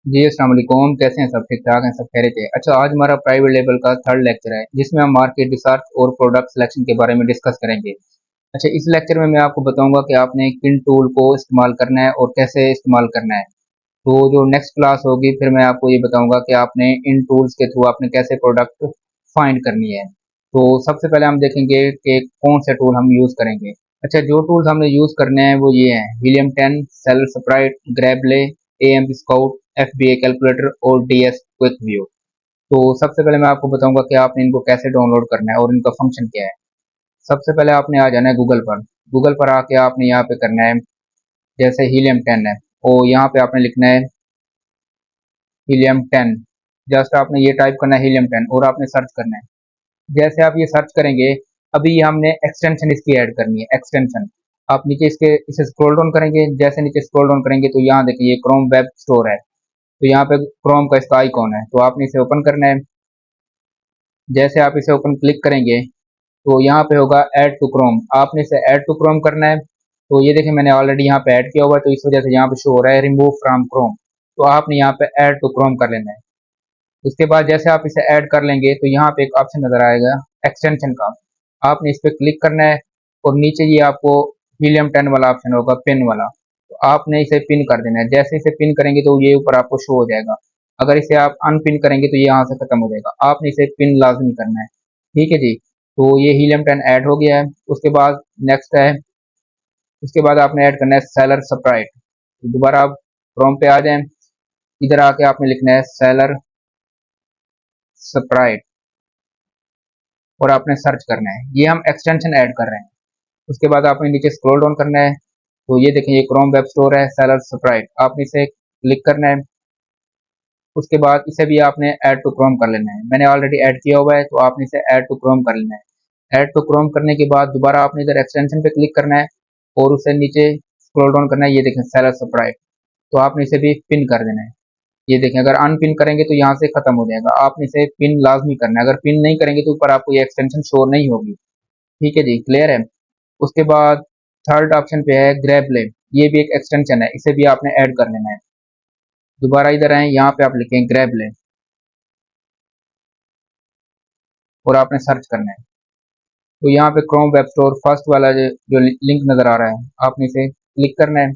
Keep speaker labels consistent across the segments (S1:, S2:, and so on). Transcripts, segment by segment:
S1: जी अस्सलाम वालेकुम। कैसे हैं? सब ठीक ठाक हैं? सब खैरियत है? अच्छा, आज हमारा प्राइवेट लेवल का थर्ड लेक्चर है जिसमें हम मार्केट रिसर्च और प्रोडक्ट सिलेक्शन के बारे में डिस्कस करेंगे। अच्छा, इस लेक्चर में मैं आपको बताऊंगा कि आपने किन टूल को इस्तेमाल करना है और कैसे इस्तेमाल करना है। तो जो नेक्स्ट क्लास होगी फिर मैं आपको ये बताऊंगा कि आपने इन टूल्स के थ्रू आपने कैसे प्रोडक्ट फाइंड करनी है। तो सबसे पहले हम देखेंगे कि कौन से टूल हम यूज़ करेंगे। अच्छा, जो टूल्स हमने यूज़ करने हैं वो ये हैं: helium 10, seller sprite, Grabley, AM scout, FBA calculator और डीएस क्विक व्यू। तो सबसे पहले मैं आपको बताऊंगा कि आपने इनको कैसे डाउनलोड करना है और इनका फंक्शन क्या है। सबसे पहले आपने आ जाना है गूगल पर। गूगल पर आके आपने यहाँ पे करना है, जैसे हीलियम 10 है और यहाँ पे आपने लिखना है हीलियम 10। जस्ट आपने ये टाइप करना है हीलियम 10 और आपने सर्च करना है। जैसे आप ये सर्च करेंगे, अभी हमने एक्सटेंशन इसकी ऐड करनी है। एक्सटेंशन आप नीचे इसके इसे स्क्रॉल डाउन करेंगे। जैसे नीचे स्क्रॉल डाउन करेंगे तो यहाँ देखिए ये क्रोम वेब स्टोर है। तो यहाँ पे क्रोम का इसका आइकॉन है, तो आपने इसे ओपन करना है। जैसे आप इसे ओपन क्लिक करेंगे तो यहाँ पे होगा ऐड टू क्रोम। आपने इसे ऐड टू क्रोम करना है। तो ये देखिए मैंने ऑलरेडी यहाँ पे ऐड किया हुआ है, तो इस वजह से यहाँ पे शो हो रहा है रिमूव फ्रॉम क्रोम। तो आपने यहाँ पे ऐड टू क्रोम कर लेना है। उसके बाद जैसे आप इसे ऐड कर लेंगे तो यहाँ पे एक ऑप्शन नजर आएगा एक्सटेंशन का। आपने इस पर क्लिक करना है और नीचे ये आपको हीलियम 10 वाला ऑप्शन होगा, पिन वाला। तो आपने इसे पिन कर देना है। जैसे इसे पिन करेंगे तो ये ऊपर आपको शो हो जाएगा। अगर इसे आप अनपिन करेंगे तो ये यहाँ से खत्म हो जाएगा। आपने इसे पिन लाजमी करना है। ठीक है जी। तो ये हीलियम 10 ऐड हो गया है। उसके बाद नेक्स्ट है, उसके बाद आपने ऐड करना है सेलर स्प्राइट। तो दोबारा आप क्रोम पे आ जाएं। इधर आके आपने लिखना है सेलर स्प्राइट और आपने सर्च करना है। ये हम एक्सटेंशन ऐड कर रहे हैं। उसके बाद आपने नीचे स्क्रॉल डाउन करना है। तो ये देखें ये क्रोम वेब स्टोर है सेलर स्प्राइट, आपने इसे क्लिक करना है। उसके बाद इसे भी आपने ऐड टू क्रोम कर लेना है। मैंने ऑलरेडी ऐड किया हुआ है तो आपने इसे ऐड टू क्रोम कर लेना है। ऐड टू क्रोम करने के बाद दोबारा आपने इधर एक्सटेंशन पे क्लिक करना है और उसे नीचे स्क्रॉल डाउन करना है। ये देखें सेलर स्प्राइट, तो आपने इसे भी पिन कर देना है। ये देखें अगर अनपिन करेंगे तो यहाँ से खत्म हो जाएगा। आपने इसे पिन लाजमी करना है। अगर पिन नहीं करेंगे तो ऊपर आपको ये एक्सटेंशन शो नहीं होगी। ठीक है जी, क्लियर है। उसके बाद थर्ड ऑप्शन पे है ग्रैबले। ये भी एक एक्सटेंशन है, इसे भी आपने ऐड कर लेना है। दोबारा इधर आए, यहाँ पे आप लिखें ग्रैबले और आपने सर्च करना है। तो यहाँ पे क्रोम वेब स्टोर फर्स्ट वाला जो लिंक नजर आ रहा है, आपने इसे क्लिक करना है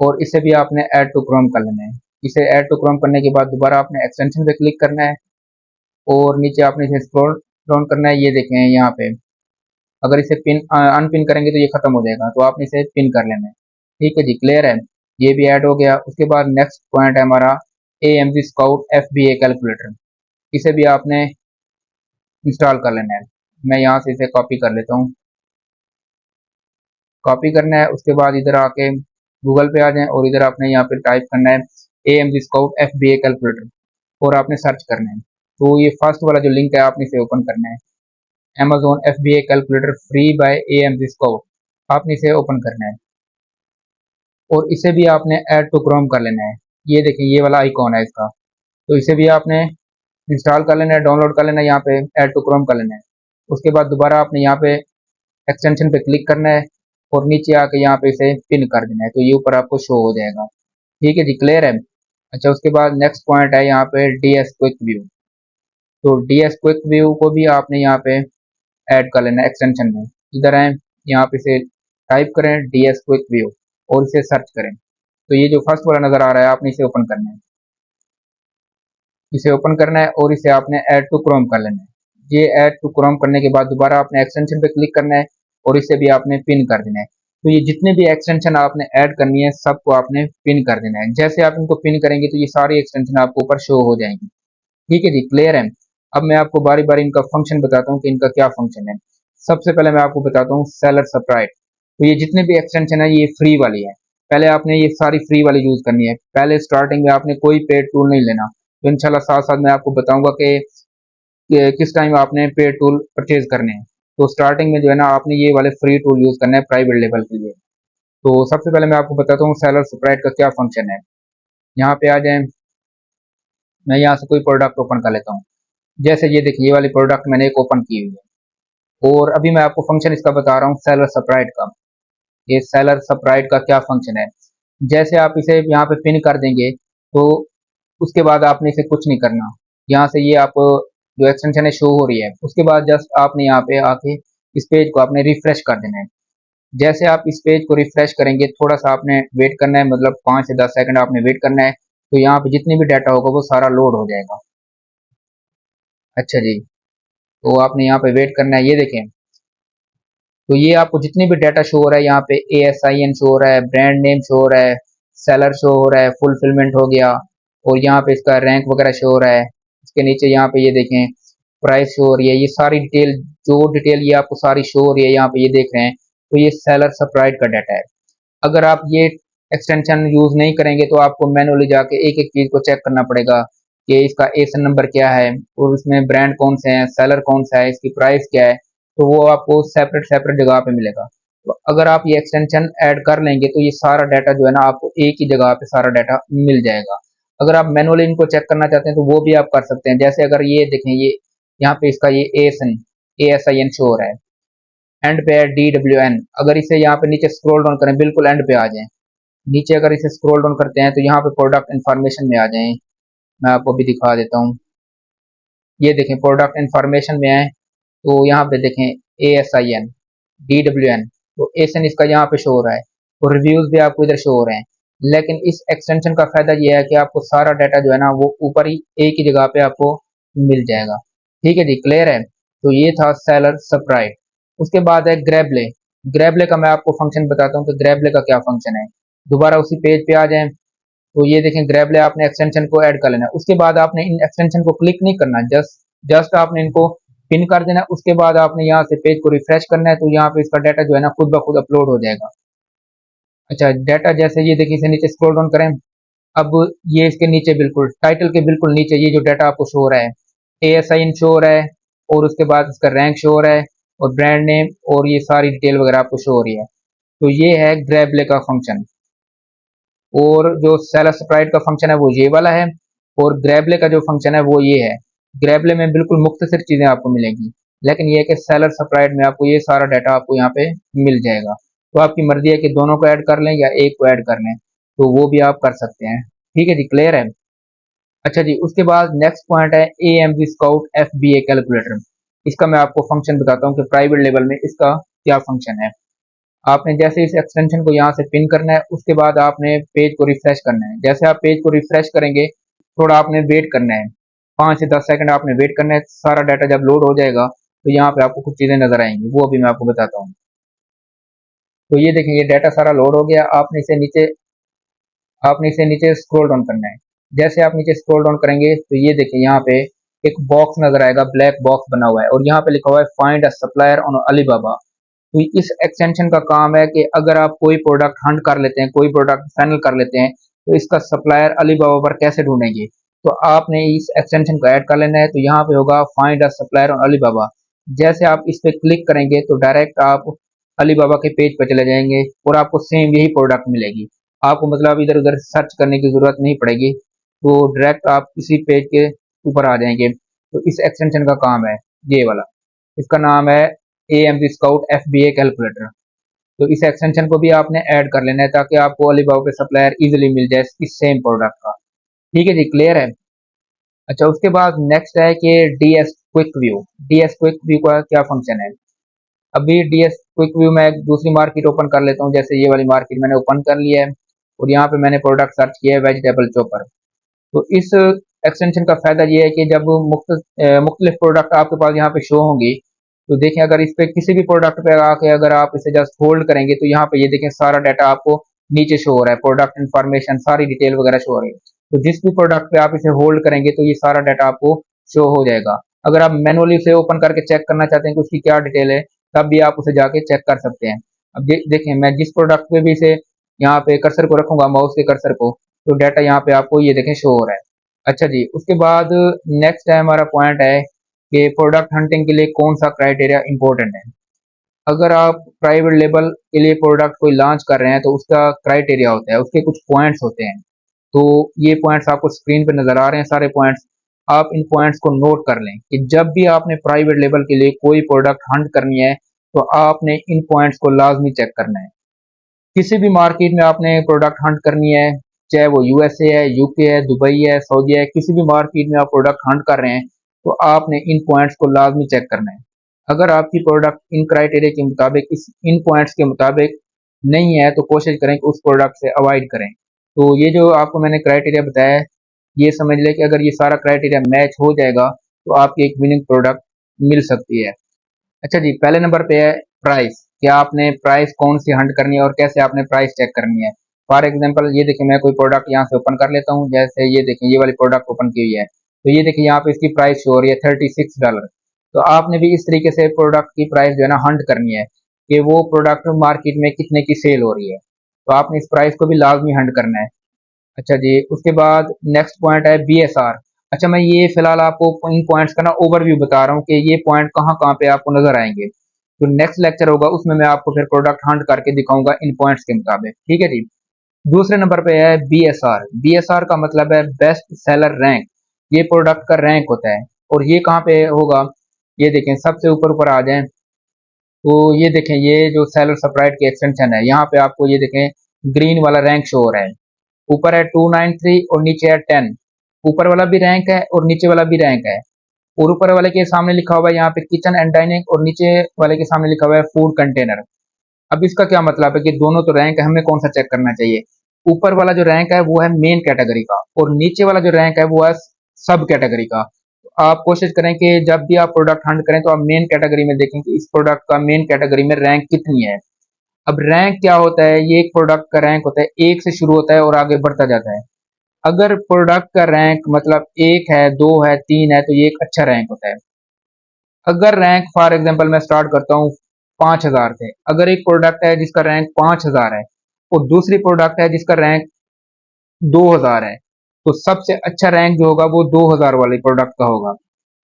S1: और इसे भी आपने ऐड टू क्रोम कर लेना है। इसे ऐड टू क्रोम करने के बाद दोबारा आपने एक्सटेंशन पे क्लिक करना है और नीचे आपने इसे स्क्रॉल डाउन करना है। ये देखें यहाँ पे अगर इसे पिन अनपिन करेंगे तो ये खत्म हो जाएगा। तो आपने इसे पिन कर लेना है। ठीक है जी, क्लियर है। ये भी ऐड हो गया। उसके बाद नेक्स्ट पॉइंट है हमारा A M G scout F B A calculator. इसे भी आपने इंस्टॉल कर लेना है। मैं यहाँ से इसे कॉपी कर लेता हूँ। कॉपी करना है, उसके बाद इधर आके गूगल पे आ जाएं और इधर आपने यहाँ पे टाइप करना है A M G scout F B A calculator और आपने सर्च करना है। तो ये फर्स्ट वाला जो लिंक है आपने इसे ओपन करना है, Amazon FBA calculator free by AMD score. आपने इसे ओपन करना है और इसे भी आपने ऐड टू क्रोम कर लेना है। ये देखिए ये वाला आइकॉन है इसका, तो इसे भी आपने इंस्टॉल कर लेना है, डाउनलोड कर लेना है, यहाँ पे ऐड टू क्रोम कर लेना है। उसके बाद दोबारा आपने यहाँ पे एक्सटेंशन पे क्लिक करना है और नीचे आके यहाँ पे इसे पिन कर देना है। तो ये ऊपर आपको शो हो जाएगा। ठीक है जी, क्लियर है। अच्छा, उसके बाद नेक्स्ट पॉइंट है यहाँ पे DS क्विक व्यू। तो DS क्विक व्यू को भी आपने यहाँ पे ऐड कर लेना है एक्सटेंशन में। इधर आए, यहाँ पे से टाइप करें DS क्विक व्यू और इसे सर्च करें। तो ये जो फर्स्ट वाला नजर आ रहा है आपने इसे ओपन करना है। इसे ओपन करना है और इसे आपने ऐड टू क्रोम कर लेना है। ये ऐड टू क्रोम करने के बाद दोबारा आपने एक्सटेंशन पे क्लिक करना है और इसे भी आपने पिन कर देना है। तो ये जितने भी एक्सटेंशन आपने ऐड करनी है सबको आपने पिन कर देना है। जैसे आप इनको पिन करेंगे तो ये सारी एक्सटेंशन आपको ऊपर शो हो जाएंगी। ठीक है जी, क्लियर है। अब मैं आपको बारी बारी इनका फंक्शन बताता हूँ कि इनका क्या फंक्शन है। सबसे पहले मैं आपको बताता हूँ सेलर स्प्राइट। तो ये जितने भी एक्सटेंशन है ये फ्री वाली है। पहले आपने ये सारी फ्री वाली यूज करनी है। पहले स्टार्टिंग में आपने कोई पेड टूल नहीं लेना। तो इंशाल्लाह साथ साथ मैं आपको बताऊंगा कि किस टाइम आपने पेड टूल परचेज करने हैं। तो स्टार्टिंग में जो है ना आपने ये वाले फ्री टूल यूज करना है प्राइवेट लेवल के लिए। तो सबसे पहले मैं आपको बताता हूँ सेलर स्प्राइट का क्या फंक्शन है। यहाँ पे आ जाए, मैं यहाँ से कोई प्रोडक्ट ओपन कर लेता हूँ। जैसे ये देखिए ये वाली प्रोडक्ट मैंने एक ओपन की हुई है और अभी मैं आपको फंक्शन इसका बता रहा हूँ सेलर स्प्राइट का। ये सेलर स्प्राइट का क्या फंक्शन है। जैसे आप इसे यहाँ पे पिन कर देंगे तो उसके बाद आपने इसे कुछ नहीं करना। यहाँ से ये आप जो एक्सटेंशन है शो हो रही है, उसके बाद जस्ट आपने यहाँ पे आके इस पेज को आपने रिफ्रेश कर देना है। जैसे आप इस पेज को रिफ्रेश करेंगे, थोड़ा सा आपने वेट करना है, मतलब 5 से 10 सेकंड आपने वेट करना है, तो यहाँ पे जितनी भी डाटा होगा वो सारा लोड हो जाएगा। अच्छा जी, तो आपने यहाँ पे वेट करना है। ये देखें, तो ये आपको जितनी भी डाटा शो हो रहा है, यहाँ पे ASIN शो हो रहा है, ब्रांड नेम शो हो रहा है, सेलर शो हो रहा है, फुलफिलमेंट हो गया, और यहाँ पे इसका रैंक वगैरह शो हो रहा है। इसके नीचे यहाँ पे ये देखें प्राइस शो हो रही है, ये सारी डिटेल, जो डिटेल ये आपको सारी शो हो रही है यहाँ पे ये देख रहे हैं, तो ये सेलर सप्लाइड का डाटा है। अगर आप ये एक्सटेंशन यूज नहीं करेंगे तो आपको मैनुअली जाके एक एक चीज को चेक करना पड़ेगा कि इसका एसन नंबर क्या है, और उसमें ब्रांड कौन से हैं, सेलर कौन सा है, इसकी प्राइस क्या है, तो वो आपको सेपरेट सेपरेट जगह पे मिलेगा। तो अगर आप ये एक्सटेंशन ऐड कर लेंगे तो ये सारा डाटा जो है ना आपको एक ही जगह पे सारा डाटा मिल जाएगा। अगर आप मैनुअली इनको चेक करना चाहते हैं तो वो भी आप कर सकते हैं। जैसे अगर ये देखें, ये यहाँ पे इसका ये ASIN शो हो रहा है, एंड पे है DWN। अगर इसे यहाँ पे नीचे स्क्रॉल डाउन करें, बिल्कुल एंड पे आ जाए, नीचे अगर इसे स्क्रॉल डाउन करते हैं तो यहाँ पे प्रोडक्ट इन्फॉर्मेशन में आ जाएं। मैं आपको भी दिखा देता हूँ। ये देखें प्रोडक्ट इन्फॉर्मेशन में आए तो यहाँ पे देखें ASIN DWN, तो एसन इसका यहाँ पे शो हो रहा है, तो रिव्यूज भी आपको इधर शो हो रहे हैं। लेकिन इस एक्सटेंशन का फायदा ये है कि आपको सारा डाटा जो है ना वो ऊपर ही एक ही जगह पे आपको मिल जाएगा। ठीक है जी, क्लियर है। तो ये था सेलर सप्राइट। उसके बाद है ग्रैबले। ग्रैबले का मैं आपको फंक्शन बताता हूँ कि ग्रैबले का क्या फंक्शन है। दोबारा उसी पेज पे आ जाएं, तो ये देखें ग्रैबले आपने एक्सटेंशन को ऐड कर लेना है। उसके बाद आपने इन एक्सटेंशन को क्लिक नहीं करना, जस्ट जस्ट आपने इनको पिन कर देना। उसके बाद आपने यहाँ से पेज को रिफ्रेश करना है, तो यहाँ पे इसका डाटा जो है ना खुद ब खुद अपलोड हो जाएगा। अच्छा, डाटा जैसे ये देखिए इसे नीचे स्क्रॉल डाउन करें, अब ये इसके नीचे बिल्कुल टाइटल के बिल्कुल नीचे ये जो डाटा आपको शो हो रहा है, ASIN शो हो रहा है, और उसके बाद इसका रैंक शो हो रहा है, और ब्रांड नेम, और ये सारी डिटेल वगैरह आपको शो हो रही है। तो ये है ग्रैबले का फंक्शन। और जो सेलर स्प्राइट का फंक्शन है वो ये वाला है, और ग्रैबले का जो फंक्शन है वो ये है। ग्रैबले में बिल्कुल मुख्तसर चीज़ें आपको मिलेंगी, लेकिन ये है कि सेलर स्प्राइट में आपको ये सारा डाटा आपको यहाँ पे मिल जाएगा। तो आपकी मर्जी है कि दोनों को ऐड कर लें या एक को ऐड कर लें, तो वो भी आप कर सकते हैं। ठीक है जी, क्लियर है। अच्छा जी, उसके बाद नेक्स्ट पॉइंट है AMD स्काउट FBA कैलकुलेटर। इसका मैं आपको फंक्शन बताता हूँ कि प्राइवेट लेवल में इसका क्या फंक्शन है। आपने जैसे इस एक्सटेंशन को यहाँ से पिन करना है, उसके बाद आपने पेज को रिफ्रेश करना है। जैसे आप पेज को रिफ्रेश करेंगे, थोड़ा आपने वेट करना है, 5 से 10 सेकंड आपने वेट करना है। सारा डाटा जब लोड हो जाएगा तो यहाँ पे आपको कुछ चीज़ें नजर आएंगी, वो अभी मैं आपको बताता हूँ। तो ये देखें, ये डाटा सारा लोड हो गया। आपने इसे नीचे स्क्रॉल डाउन करना है। जैसे आप नीचे स्क्रॉल डाउन करेंगे तो ये देखिए यहाँ पे एक बॉक्स नजर आएगा, ब्लैक बॉक्स बना हुआ है, और यहाँ पे लिखा हुआ है find a supplier on Alibaba. तो इस एक्सटेंशन का काम है कि अगर आप कोई प्रोडक्ट हंट कर लेते हैं, कोई प्रोडक्ट फाइनल कर लेते हैं, तो इसका सप्लायर अलीबाबा पर कैसे ढूंढेंगे। तो आपने इस एक्सटेंशन को ऐड कर लेना है। तो यहाँ पे होगा find a supplier on Alibaba. जैसे आप इस पे क्लिक करेंगे तो डायरेक्ट आप अलीबाबा के पेज पर चले जाएंगे, और आपको सेम यही प्रोडक्ट मिलेगी। आपको मतलब इधर उधर सर्च करने की जरूरत नहीं पड़ेगी, तो डायरेक्ट आप इसी पेज के ऊपर आ जाएंगे। तो इस एक्सटेंशन का काम है ये वाला, इसका नाम है AMD स्काउट FBA कैलकुलेटर। तो इस एक्सटेंशन को भी आपने ऐड कर लेना है ताकि आपको अलीबाबा पे सप्लायर इजीली मिल जाए इस सेम प्रोडक्ट का। ठीक है जी, क्लियर है। अच्छा, उसके बाद नेक्स्ट है कि DS quick view. DS quick view का क्या फंक्शन है। अभी DS क्विक व्यू में एक दूसरी मार्केट ओपन कर लेता हूँ। जैसे ये वाली मार्केट मैंने ओपन कर लिया है, और यहाँ पे मैंने प्रोडक्ट सर्च किया है वेजिटेबल चॉपर। तो इस एक्सटेंशन का फायदा ये है कि जब मुख्तलिफ प्रोडक्ट आपके पास यहाँ पे शो होंगी, तो देखें अगर इस पे किसी भी प्रोडक्ट पे आके अगर आप इसे जस्ट होल्ड करेंगे तो यहाँ पे ये देखें सारा डाटा आपको नीचे शो हो रहा है, प्रोडक्ट इन्फॉर्मेशन सारी डिटेल वगैरह शो हो रही है। तो जिस भी प्रोडक्ट पे आप इसे होल्ड करेंगे तो ये सारा डाटा आपको शो हो जाएगा। अगर आप मैनुअली उसे ओपन करके चेक करना चाहते हैं कि उसकी क्या डिटेल है, तब भी आप उसे जाके चेक कर सकते हैं। अब देखें, मैं जिस प्रोडक्ट पे भी इसे यहाँ पे कर्सर को रखूंगा, माउस के कर्सर को, तो डाटा यहाँ पे आपको ये देखें शो हो रहा है। अच्छा जी, उसके बाद नेक्स्ट है हमारा पॉइंट है कि प्रोडक्ट हंटिंग के लिए कौन सा क्राइटेरिया इंपॉर्टेंट है। अगर आप प्राइवेट लेबल के लिए प्रोडक्ट कोई लॉन्च कर रहे हैं तो उसका क्राइटेरिया होता है, उसके कुछ पॉइंट्स होते हैं। तो ये पॉइंट्स आपको स्क्रीन पे नजर आ रहे हैं सारे पॉइंट्स। आप इन पॉइंट्स को नोट कर लें कि जब भी आपने प्राइवेट लेबल के लिए कोई प्रोडक्ट हंट करनी है तो आपने इन पॉइंट्स को लाजमी चेक करना है। किसी भी मार्केट में आपने प्रोडक्ट हंट करनी है चाहे वो यूएसए है, यूके है, दुबई है, सऊदी है, किसी भी मार्केट में आप प्रोडक्ट हंट कर रहे हैं तो आपने इन पॉइंट्स को लाजमी चेक करना है। अगर आपकी प्रोडक्ट इन क्राइटेरिया के मुताबिक इन पॉइंट्स के मुताबिक नहीं है तो कोशिश करें कि उस प्रोडक्ट से अवॉइड करें। तो ये जो आपको मैंने क्राइटेरिया बताया है, ये समझ लें कि अगर ये सारा क्राइटेरिया मैच हो जाएगा तो आपकी एक विनिंग प्रोडक्ट मिल सकती है। अच्छा जी, पहले नंबर पे है प्राइस। क्या आपने प्राइस कौन सी हंट करनी है और कैसे आपने प्राइस चेक करनी है। फॉर एग्जांपल ये देखिए, मैं कोई प्रोडक्ट यहाँ से ओपन कर लेता हूँ। जैसे ये देखिए, ये वाली प्रोडक्ट ओपन की हुई है, तो ये देखिए यहाँ पे इसकी प्राइस शो हो रही है $36। तो आपने भी इस तरीके से प्रोडक्ट की प्राइस जो है ना हंट करनी है कि वो प्रोडक्ट मार्केट में कितने की सेल हो रही है। तो आपने इस प्राइस को भी लाजमी हंट करना है। अच्छा जी, उसके बाद नेक्स्ट पॉइंट है बीएसआर। अच्छा, मैं ये फिलहाल आपको इन पॉइंट्स का ना ओवरव्यू बता रहा हूँ कि ये पॉइंट कहाँ कहाँ पे आपको नजर आएंगे। जो नेक्स्ट लेक्चर होगा उसमें मैं आपको फिर प्रोडक्ट हंट करके दिखाऊंगा इन पॉइंट्स के मुताबिक। ठीक है जी। दूसरे नंबर पे है बीएसआर। बीएसआर का मतलब है बेस्ट सेलर रैंक। ये प्रोडक्ट का रैंक होता है और ये कहाँ पे होगा, ये देखें सबसे ऊपर ऊपर आ जाए तो ये देखें, ये जो सेलर सप्राइट की एक्सटेंशन है, यहाँ पे आपको ये देखें ग्रीन वाला रैंक शो हो रहा है। ऊपर है 293 और नीचे है 10। ऊपर वाला भी रैंक है और नीचे वाला भी रैंक है। और ऊपर वाले के सामने लिखा हुआ है यहाँ पे किचन एंड डाइनिंग और नीचे वाले के सामने लिखा हुआ है फूड कंटेनर। अब इसका क्या मतलब है कि दोनों तो रैंक है, हमें कौन सा चेक करना चाहिए। ऊपर वाला जो रैंक है वो है मेन कैटेगरी का और नीचे वाला जो रैंक है वो है सब कैटेगरी का। तो आप कोशिश करें कि जब भी आप प्रोडक्ट हंट करें तो आप मेन कैटेगरी में देखें कि इस प्रोडक्ट का मेन कैटेगरी में रैंक कितनी है। अब रैंक क्या होता है, ये एक प्रोडक्ट का रैंक होता है, एक से शुरू होता है और आगे बढ़ता जाता है। अगर प्रोडक्ट का रैंक मतलब एक है, दो है, तीन है, तो ये एक अच्छा रैंक होता है। अगर रैंक फॉर एग्जांपल मैं स्टार्ट करता हूँ 5,000 से, अगर एक प्रोडक्ट है जिसका रैंक 5,000 है और दूसरी प्रोडक्ट है जिसका रैंक 2,000 है, तो सबसे अच्छा रैंक जो होगा वो 2,000 वाले प्रोडक्ट का होगा।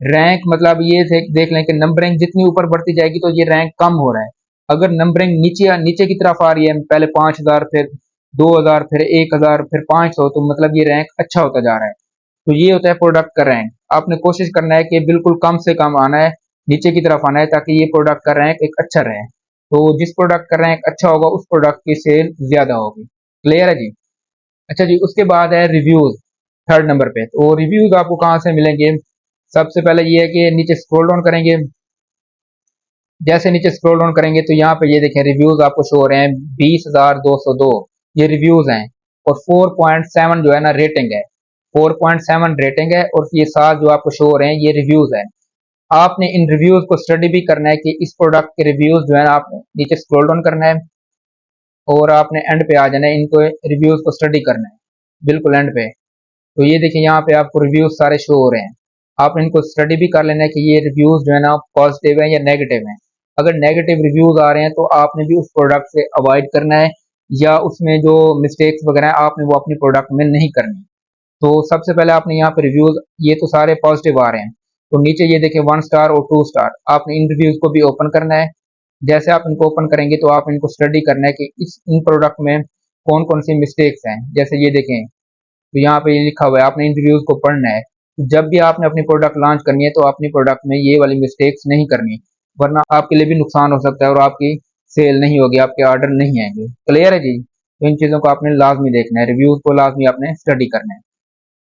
S1: रैंक मतलब ये देख लें कि नंबरिंग जितनी ऊपर बढ़ती जाएगी तो ये रैंक कम हो रहा है। अगर नंबरिंग नीचे नीचे की तरफ आ रही है, पहले 5,000 फिर 2,000 फिर 1,000 फिर 500, तो मतलब ये रैंक अच्छा होता जा रहा है। तो ये होता है प्रोडक्ट का रैंक। आपने कोशिश करना है कि बिल्कुल कम से कम आना है, नीचे की तरफ आना है, ताकि ये प्रोडक्ट का रैंक एक अच्छा रहे। तो जिस प्रोडक्ट का रैंक अच्छा होगा उस प्रोडक्ट की सेल ज्यादा होगी। क्लियर है जी। अच्छा जी, उसके बाद है रिव्यूज। थर्ड नंबर पे तो रिव्यूज आपको कहाँ से मिलेंगे। सबसे पहले ये है कि नीचे स्क्रॉल डाउन करेंगे। जैसे नीचे स्क्रॉल डाउन करेंगे तो यहाँ पे ये देखें रिव्यूज आपको शो हो रहे हैं 20,202, ये रिव्यूज हैं। और 4.7 जो है ना रेटिंग है, 4.7 रेटिंग है और ये 7 जो आपको शो हो रहे हैं ये रिव्यूज हैं। आपने इन रिव्यूज को स्टडी भी करना है कि इस प्रोडक्ट के रिव्यूज जो है ना, आपने नीचे स्क्रॉल डाउन करना है और आपने एंड पे आ जाना है, इनको रिव्यूज को स्टडी करना है बिल्कुल एंड पे। तो ये देखिए यहाँ पे आपको रिव्यूज सारे शो हो रहे हैं। आप इनको स्टडी भी कर लेना है कि ये रिव्यूज जो है ना पॉजिटिव है या नेगेटिव है। अगर नेगेटिव रिव्यूज आ रहे हैं तो आपने भी उस प्रोडक्ट से अवॉइड करना है या उसमें जो मिस्टेक्स वगैरह हैं आपने वो अपनी प्रोडक्ट में नहीं करनी। तो सबसे पहले आपने यहाँ पे रिव्यूज, ये तो सारे पॉजिटिव आ रहे हैं, तो नीचे ये देखिए 1 स्टार और 2 स्टार, आपने इन रिव्यूज को भी ओपन करना है। जैसे आप इनको ओपन करेंगे तो आप इनको स्टडी करना है कि इस इन प्रोडक्ट में कौन कौन सी मिस्टेक्स हैं। जैसे ये देखें, तो यहाँ पे ये लिखा हुआ है आपने इन रिव्यूज को पढ़ना है। तो जब भी आपने अपनी प्रोडक्ट लॉन्च करनी है तो अपनी प्रोडक्ट में ये वाली मिस्टेक्स नहीं करनी, वरना आपके लिए भी नुकसान हो सकता है और आपकी सेल नहीं होगी, आपके ऑर्डर नहीं आएंगे। क्लियर है जी। तो इन चीज़ों को आपने लाजमी देखना है, रिव्यूज को लाजमी आपने स्टडी करना है।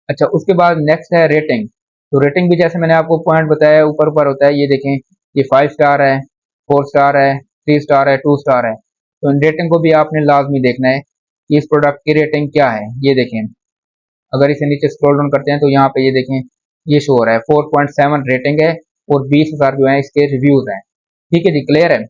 S1: अच्छा, उसके बाद नेक्स्ट है रेटिंग। तो रेटिंग भी जैसे मैंने आपको पॉइंट बताया ऊपर ऊपर होता है, ये देखें ये 5 स्टार है, 4 स्टार है, 3 स्टार है, 2 स्टार है। तो इन रेटिंग को भी आपने लाजमी देखना है कि इस प्रोडक्ट की रेटिंग क्या है। ये देखें, अगर इसे नीचे स्क्रॉल डाउन करते हैं तो यहाँ पे ये देखें ये शो हो रहा है 4.7 रेटिंग है और 20,000 जो है इसके रिव्यूज हैं। ठीक है जी, क्लियर है।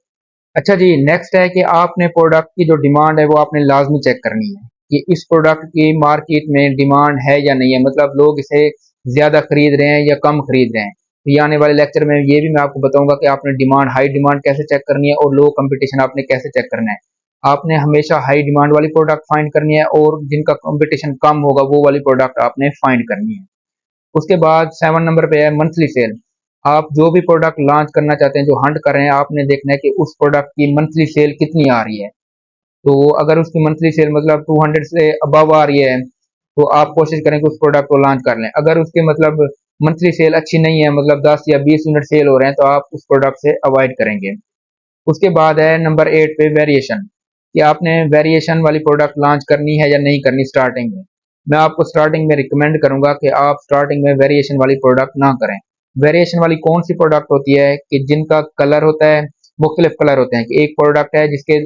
S1: अच्छा जी, नेक्स्ट है कि आपने प्रोडक्ट की जो डिमांड है वो आपने लाजमी चेक करनी है कि इस प्रोडक्ट की मार्केट में डिमांड है या नहीं है, मतलब लोग इसे ज्यादा खरीद रहे हैं या कम खरीद रहे हैं। तो ये आने वाले लेक्चर में ये भी मैं आपको बताऊंगा कि आपने डिमांड, हाई डिमांड कैसे चेक करनी है और लो कंपटीशन आपने कैसे चेक करना है। आपने हमेशा हाई डिमांड वाली प्रोडक्ट फाइंड करनी है और जिनका कंपटीशन कम होगा वो वाली प्रोडक्ट आपने फाइंड करनी है। उसके बाद 7 नंबर पे है मंथली सेल। आप जो भी प्रोडक्ट लॉन्च करना चाहते हैं, जो हंट कर रहे हैं, आपने देखना है कि उस प्रोडक्ट की मंथली सेल कितनी आ रही है। तो अगर उसकी मंथली सेल मतलब 200 से अबव आ रही है तो आप कोशिश करें कि उस प्रोडक्ट को लॉन्च कर लें। अगर उसके मतलब मंथली सेल अच्छी नहीं है, मतलब 10 या 20 यूनिट सेल हो रहे हैं, तो आप उस प्रोडक्ट से अवॉइड करेंगे। उसके बाद है नंबर 8 पे वेरिएशन, कि आपने वेरिएशन वाली प्रोडक्ट लॉन्च करनी है या नहीं करनी स्टार्टिंग में। मैं आपको स्टार्टिंग में रिकमेंड करूंगा कि आप स्टार्टिंग में वेरिएशन वाली प्रोडक्ट ना करें। वेरिएशन वाली कौन सी प्रोडक्ट होती है कि जिनका कलर होता है, मुख्तलिफ कलर होते हैं, कि एक प्रोडक्ट है जिसके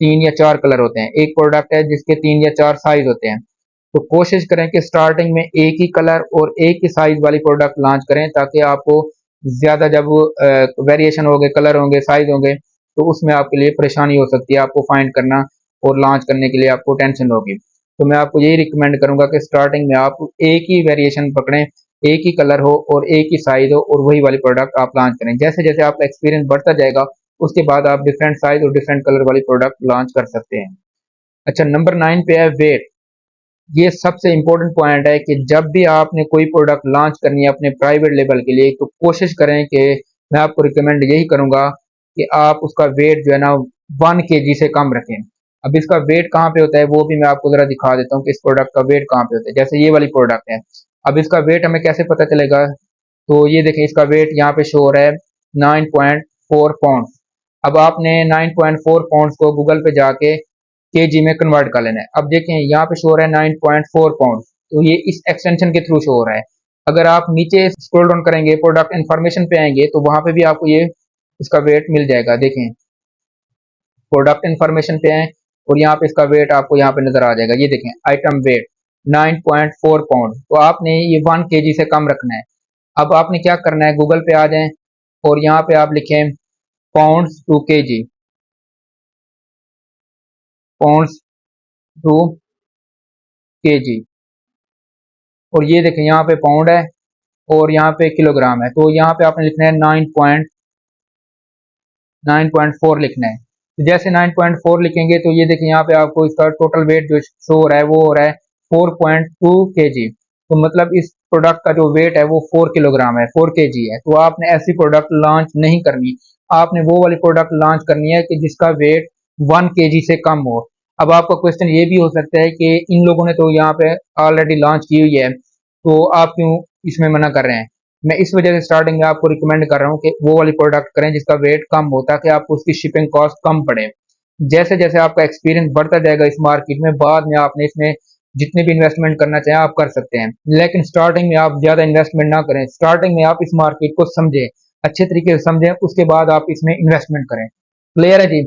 S1: 3 या 4 कलर होते हैं, एक प्रोडक्ट है जिसके 3 या 4 साइज होते हैं। तो कोशिश करें कि स्टार्टिंग में एक ही कलर और एक ही साइज वाली प्रोडक्ट लॉन्च करें, ताकि आपको ज्यादा जब वेरिएशन होंगे, कलर होंगे, साइज होंगे, तो उसमें आपके लिए परेशानी हो सकती है, आपको फाइंड करना और लॉन्च करने के लिए आपको टेंशन होगी। तो मैं आपको यही रिकमेंड करूंगा कि स्टार्टिंग में आप एक ही वेरिएशन पकड़ें, एक ही कलर हो और एक ही साइज हो और वही वाली प्रोडक्ट आप लॉन्च करें। जैसे जैसे आपका एक्सपीरियंस बढ़ता जाएगा, उसके बाद आप डिफरेंट साइज और डिफरेंट कलर वाली प्रोडक्ट लॉन्च कर सकते हैं। अच्छा, नंबर 9 पे है वेट। ये सबसे इंपॉर्टेंट पॉइंट है कि जब भी आपने कोई प्रोडक्ट लॉन्च करनी है अपने प्राइवेट लेवल के लिए, तो कोशिश करें कि मैं आपको रिकमेंड यही करूंगा कि आप उसका वेट जो है ना 1 kg से कम रखें। अब इसका वेट कहाँ पे होता है वो भी मैं आपको जरा दिखा देता हूँ कि इस प्रोडक्ट का वेट कहाँ पे होता है। जैसे ये वाली प्रोडक्ट है, अब इसका वेट हमें कैसे पता चलेगा? तो ये देखें, इसका वेट यहाँ पे शो हो रहा है 9.4 पाउंड। अब आपने 9.4 पाउंड को गूगल पे जाके केजी में कन्वर्ट कर लेना है। अब देखें यहाँ पे शो हो रहा है 9.4 पाउंड, तो ये इस एक्सटेंशन के थ्रू शो हो रहा है। अगर आप नीचे स्क्रॉल डाउन करेंगे, प्रोडक्ट इन्फॉर्मेशन पे आएंगे, तो वहां पे भी आपको ये इसका वेट मिल जाएगा। देखें, प्रोडक्ट इन्फॉर्मेशन पे आए और यहाँ पे इसका वेट आपको यहाँ पे नजर आ जाएगा। ये देखें, आइटम वेट 9.4 पाउंड, तो आपने ये 1 kg से कम रखना है। अब आपने क्या करना है, गूगल पे आ जाएं और यहाँ पे आप लिखें pounds to KG, pounds to KG, और ये देखें यहाँ पे पाउंड है और यहाँ पे किलोग्राम है। तो यहाँ पे आपने लिखना है 9.4 लिखना है। तो जैसे 9.4 लिखेंगे तो ये देखें यहाँ पे आपको इसका टोटल वेट जो शो हो रहा है वो हो रहा है 4.2 kg। तो मतलब इस प्रोडक्ट का जो वेट है वो 4 किलोग्राम है, 4 kg है। तो आपने ऐसी प्रोडक्ट लॉन्च नहीं करनी, आपने वो वाली प्रोडक्ट लॉन्च करनी है कि जिसका वेट 1 kg से कम हो। अब आपका क्वेश्चन ये भी हो सकता है कि इन लोगों ने तो यहाँ पे ऑलरेडी लॉन्च की हुई है, तो आप क्यों इसमें मना कर रहे हैं? मैं इस वजह से स्टार्टिंग में आपको रिकमेंड कर रहा हूँ कि वो वाली प्रोडक्ट करें जिसका वेट कम हो, ताकि आपको उसकी शिपिंग कॉस्ट कम पड़े। जैसे जैसे आपका एक्सपीरियंस बढ़ता जाएगा इस मार्केट में, बाद में आपने इसमें जितने भी इन्वेस्टमेंट करना चाहें आप कर सकते हैं, लेकिन स्टार्टिंग में आप ज्यादा इन्वेस्टमेंट ना करें। स्टार्टिंग में आप इस मार्केट को समझें, अच्छे तरीके से समझें, उसके बाद आप इसमें इन्वेस्टमेंट करें। क्लियर है जी?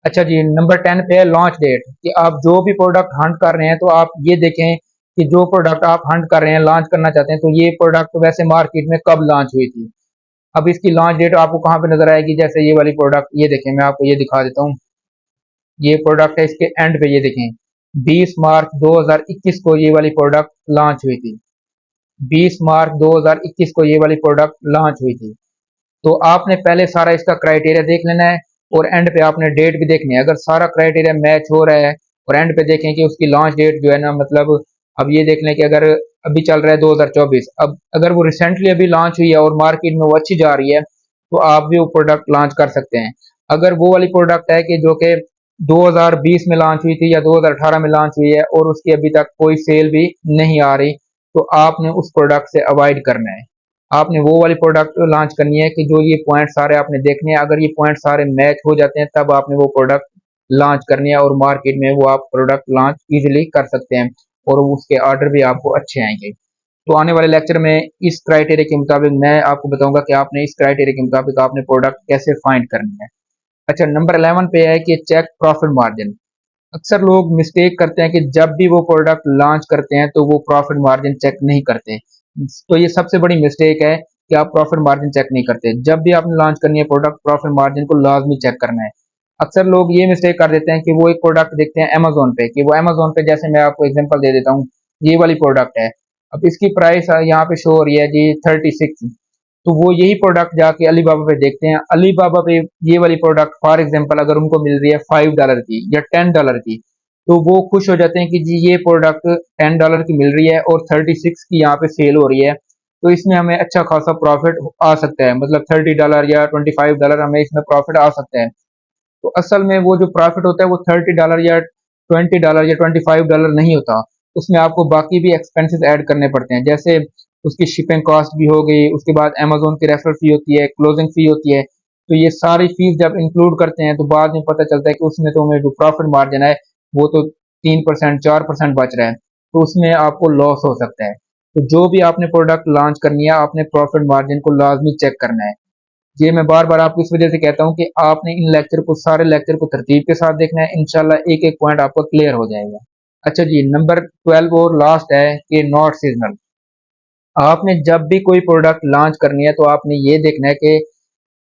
S1: अच्छा जी, नंबर 10 पे है लॉन्च डेट, कि आप जो भी प्रोडक्ट हंट कर रहे हैं तो आप ये देखें कि जो प्रोडक्ट आप हंट कर रहे हैं, लॉन्च करना चाहते हैं, तो ये प्रोडक्ट वैसे मार्केट में कब लॉन्च हुई थी। अब इसकी लॉन्च डेट आपको कहाँ पे नजर आएगी? जैसे ये वाली प्रोडक्ट, ये देखें, मैं आपको ये दिखा देता हूँ। ये प्रोडक्ट है, इसके एंड पे ये देखें 20 मार्च 2021 को ये वाली प्रोडक्ट लॉन्च हुई थी। 20 मार्च 2021 को ये वाली प्रोडक्ट लॉन्च हुई थी। तो आपने पहले सारा इसका क्राइटेरिया देख लेना है और एंड पे आपने डेट भी देखनी है। अगर सारा क्राइटेरिया मैच हो रहा है और एंड पे देखें कि उसकी लॉन्च डेट जो है ना, मतलब अब ये देख लें कि अगर अभी चल रहा है 2024, अब अगर वो रिसेंटली अभी लॉन्च हुई है और मार्केट में वो अच्छी जा रही है, तो आप भी वो प्रोडक्ट लॉन्च कर सकते हैं। अगर वो वाली प्रोडक्ट है कि जो कि 2020 में लॉन्च हुई थी या 2018 में लॉन्च हुई है और उसकी अभी तक कोई सेल भी नहीं आ रही, तो आपने उस प्रोडक्ट से अवॉइड करना है। आपने वो वाली प्रोडक्ट लॉन्च करनी है कि जो ये पॉइंट सारे आपने देखने हैं, अगर ये पॉइंट सारे मैच हो जाते हैं तब आपने वो प्रोडक्ट लॉन्च करनी है और मार्केट में वो आप प्रोडक्ट लॉन्च इजीली कर सकते हैं और उसके ऑर्डर भी आपको अच्छे आएंगे। तो आने वाले लेक्चर में इस क्राइटेरिया के मुताबिक मैं आपको बताऊंगा कि आपने इस क्राइटेरिया के मुताबिक आपने प्रोडक्ट कैसे फाइंड करनी है। अच्छा, नंबर 11 पे है कि चेक प्रॉफिट मार्जिन। अक्सर लोग मिस्टेक करते हैं कि जब भी वो प्रोडक्ट लॉन्च करते हैं तो वो प्रॉफिट मार्जिन चेक नहीं करते। तो ये सबसे बड़ी मिस्टेक है कि आप प्रॉफिट मार्जिन चेक नहीं करते। जब भी आपने लॉन्च करनी है प्रोडक्ट, प्रॉफिट मार्जिन को लाजमी चेक करना है। अक्सर लोग ये मिस्टेक कर देते हैं कि वो एक प्रोडक्ट देखते हैं अमेजोन पे, कि वो अमेजोन पे, जैसे मैं आपको एग्जांपल दे देता हूँ, ये वाली प्रोडक्ट है, अब इसकी प्राइस यहाँ पे शो हो रही है जी 36, तो वो यही प्रोडक्ट जाके अलीबाबा पे देखते हैं। अलीबाबा पे ये वाली प्रोडक्ट फॉर एग्जांपल अगर उनको मिल रही है $5 की या $10 की, तो वो खुश हो जाते हैं कि जी ये प्रोडक्ट $10 की मिल रही है और 36 की यहाँ पे सेल हो रही है, तो इसमें हमें अच्छा खासा प्रॉफिट आ सकता है, मतलब $30 या $25 हमें इसमें प्रॉफिट आ सकता है। तो असल में वो जो प्रॉफिट होता है वो $30 या $20 या $25 नहीं होता, उसमें आपको बाकी भी एक्सपेंसेस ऐड करने पड़ते हैं। जैसे उसकी शिपिंग कॉस्ट भी हो गई, उसके बाद अमेजोन की रेफरल फी होती है, क्लोजिंग फी होती है। तो ये सारी फीस जब इंक्लूड करते हैं तो बाद में पता चलता है कि उसमें तो हमें जो प्रॉफिट मार्जिन है वो तो 3% 4% बच रहा है। तो उसमें आपको लॉस हो सकता है। तो जो भी आपने प्रोडक्ट लॉन्च करनी है, आपने प्रॉफिट मार्जिन को लाजमी चेक करना है। ये मैं बार बार आपको इस वजह से कहता हूँ कि आपने इन लेक्चर को, सारे लेक्चर को तरतीब के साथ देखना है। इंशाल्लाह एक एक पॉइंट आपका क्लियर हो जाएगा। अच्छा जी, नंबर 12 और लास्ट है कि नॉट सीजनल। आपने जब भी कोई प्रोडक्ट लॉन्च करनी है तो आपने ये देखना है कि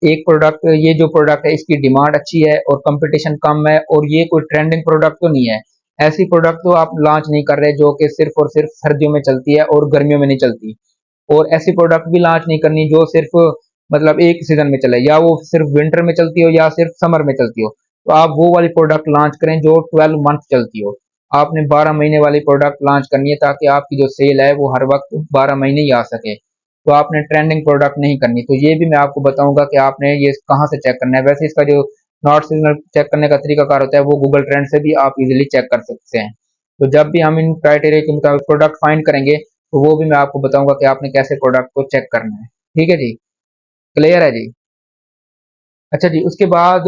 S1: एक प्रोडक्ट, ये जो प्रोडक्ट है इसकी डिमांड अच्छी है और कंपटीशन कम है और ये कोई ट्रेंडिंग प्रोडक्ट तो नहीं है। ऐसी प्रोडक्ट तो आप लॉन्च नहीं कर रहे जो कि सिर्फ और सिर्फ सर्दियों में चलती है और गर्मियों में नहीं चलती। और ऐसी प्रोडक्ट भी लॉन्च नहीं करनी जो सिर्फ मतलब एक सीजन में चले, या वो सिर्फ विंटर में चलती हो या सिर्फ समर में चलती हो। तो आप वो वाली प्रोडक्ट लॉन्च करें जो 12 मंथ चलती हो। आपने 12 महीने वाली प्रोडक्ट लॉन्च करनी है ताकि आपकी जो सेल है वो हर वक्त 12 महीने ही आ सके। तो आपने ट्रेंडिंग प्रोडक्ट नहीं करनी। तो ये भी मैं आपको बताऊंगा कि आपने ये कहाँ से चेक करना है। वैसे इसका जो नॉट सीजनल चेक करने का तरीकाकार होता है वो गूगल ट्रेंड से भी आप इजीली चेक कर सकते हैं। तो जब भी हम इन क्राइटेरिया के मुताबिक प्रोडक्ट फाइंड करेंगे तो वो भी मैं आपको बताऊंगा कि आपने कैसे प्रोडक्ट को चेक करना है। ठीक है जी, क्लियर है जी। अच्छा जी, उसके बाद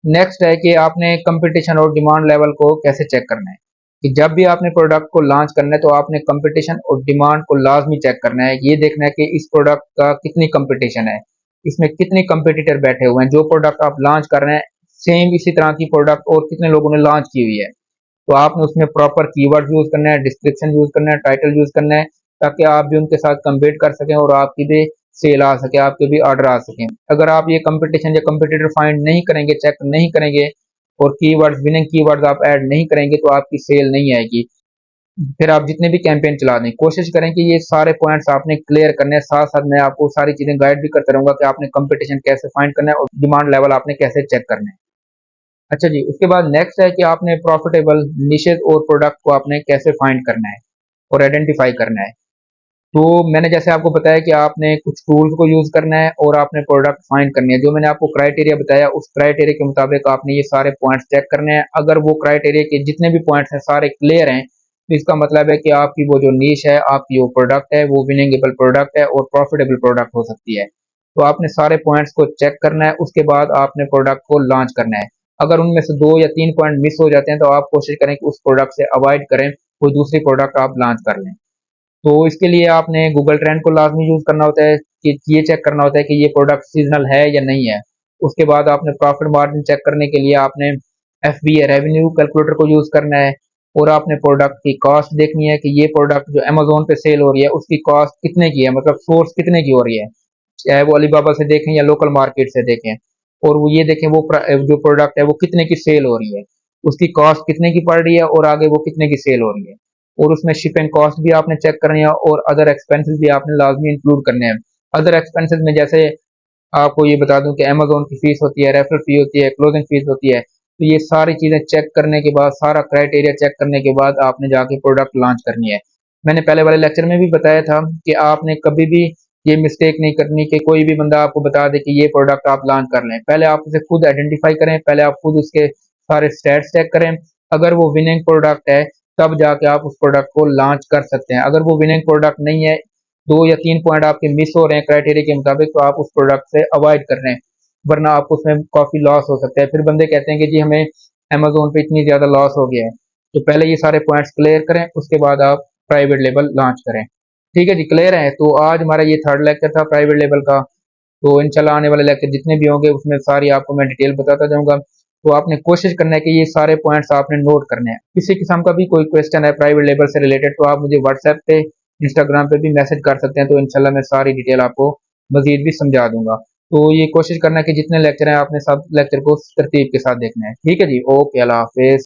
S1: नेक्स्ट है कि आपने कंपटीशन और डिमांड लेवल को कैसे चेक करना है। कि जब भी आपने प्रोडक्ट को लॉन्च करना है तो आपने कंपटीशन और डिमांड को लाजमी चेक करना है। ये देखना है कि इस प्रोडक्ट का कितनी कंपटीशन है, इसमें कितने कंपटीटर बैठे हुए हैं। जो प्रोडक्ट आप लॉन्च कर रहे हैं सेम इसी तरह की प्रोडक्ट और कितने लोगों ने लॉन्च की हुई है। तो आपने उसमें प्रॉपर कीवर्ड यूज करना है, डिस्क्रिप्शन यूज करना है, टाइटल यूज करना है, ताकि आप भी उनके साथ कम्पीट कर सकें और आपकी भी सेल आ सके, आपके भी ऑर्डर आ सकें। अगर आप ये कंपटीशन या कंपटीटर फाइंड नहीं करेंगे, चेक नहीं करेंगे और कीवर्ड्स, विनिंग कीवर्ड्स आप ऐड नहीं करेंगे तो आपकी सेल नहीं आएगी। फिर आप जितने भी कैंपेन चला दें, कोशिश करें कि ये सारे पॉइंट्स आपने क्लियर करने हैं। साथ साथ मैं आपको सारी चीजें गाइड भी करता रहूंगा कि आपने कंपटीशन कैसे फाइंड करना है और डिमांड लेवल आपने कैसे चेक करना है। अच्छा जी, उसके बाद नेक्स्ट है कि आपने प्रॉफिटेबल निशेज और प्रोडक्ट को आपने कैसे फाइंड करना है और आइडेंटिफाई करना है। तो मैंने जैसे आपको बताया कि आपने कुछ टूल्स को यूज करना है और आपने प्रोडक्ट फाइंड करनी है। जो मैंने आपको क्राइटेरिया बताया उस क्राइटेरिया के मुताबिक आपने ये सारे पॉइंट्स चेक करने हैं। अगर वो क्राइटेरिया के जितने भी पॉइंट्स हैं सारे क्लियर हैं तो इसका मतलब है कि आपकी वो जो नीश है, आपकी वो प्रोडक्ट है, वो विनिंगेबल प्रोडक्ट है और प्रॉफिटेबल प्रोडक्ट हो सकती है। तो आपने सारे पॉइंट्स को चेक करना है, उसके बाद आपने प्रोडक्ट को लॉन्च करना है। अगर उनमें से 2 या 3 पॉइंट मिस हो जाते हैं तो आप कोशिश करें कि उस प्रोडक्ट से अवॉइड करें, कोई दूसरी प्रोडक्ट आप लॉन्च कर लें। तो इसके लिए आपने गूगल ट्रेंड को लाजमी यूज करना होता है कि ये चेक करना होता है कि ये प्रोडक्ट सीजनल है या नहीं है। उसके बाद आपने प्रॉफिट मार्जिन चेक करने के लिए आपने F B a revenue calculator को यूज करना है। और आपने प्रोडक्ट की कॉस्ट देखनी है कि ये प्रोडक्ट जो अमेजोन पे सेल हो रही है उसकी कॉस्ट कितने की है, मतलब सोर्स कितने की हो रही है, चाहे वो अलीबाबा से देखें या लोकल मार्केट से देखें। और वो ये देखें वो जो प्रोडक्ट है वो कितने की सेल हो रही है, उसकी कॉस्ट कितने की पड़ रही है और आगे वो कितने की सेल हो रही है। और उसमें शिप एंड कॉस्ट भी आपने चेक करनी है और अदर एक्सपेंसेस भी आपने लाजमी इंक्लूड करने हैं। अदर एक्सपेंसेस में जैसे आपको ये बता दूं कि अमेजोन की फीस होती है, रेफरल फी होती है, क्लोजिंग फीस होती है। तो ये सारी चीजें चेक करने के बाद, सारा क्राइटेरिया चेक करने के बाद आपने जाके प्रोडक्ट लॉन्च करनी है। मैंने पहले वाले लेक्चर में भी बताया था कि आपने कभी भी ये मिस्टेक नहीं करनी कि कोई भी बंदा आपको बता दे कि ये प्रोडक्ट आप लॉन्च कर लें। पहले आप उसे खुद आइडेंटिफाई करें, पहले आप खुद उसके सारे स्टैट्स चेक करें। अगर वो विनिंग प्रोडक्ट है तब जाके आप उस प्रोडक्ट को लॉन्च कर सकते हैं। अगर वो विनिंग प्रोडक्ट नहीं है, 2 या 3 पॉइंट आपके मिस हो रहे हैं क्राइटेरिया के मुताबिक, तो आप उस प्रोडक्ट से अवॉइड कर रहे हैं, वरना आपको उसमें काफी लॉस हो सकता है। फिर बंदे कहते हैं कि जी हमें अमेजोन पे इतनी ज्यादा लॉस हो गया है। तो पहले ये सारे पॉइंट्स क्लियर करें, उसके बाद आप प्राइवेट लेबल लॉन्च करें। ठीक है जी, क्लियर है। तो आज हमारा ये थर्ड लेक्चर था प्राइवेट लेबल का। तो इंशाल्लाह आने वाले लेक्चर जितने भी होंगे उसमें सारी आपको मैं डिटेल बताता जाऊंगा। तो आपने कोशिश करना है कि ये सारे पॉइंट्स आपने नोट करने हैं। किसी किस्म का भी कोई क्वेश्चन है प्राइवेट लेवल से रिलेटेड तो आप मुझे व्हाट्सएप पे, इंस्टाग्राम पे भी मैसेज कर सकते हैं। तो इंशाल्लाह मैं सारी डिटेल आपको मजीद भी समझा दूंगा। तो ये कोशिश करना है कि जितने लेक्चर हैं आपने सब लेक्चर को तरतीब के साथ देखना है। ठीक है जी, ओके, अल्लाह हाफिज।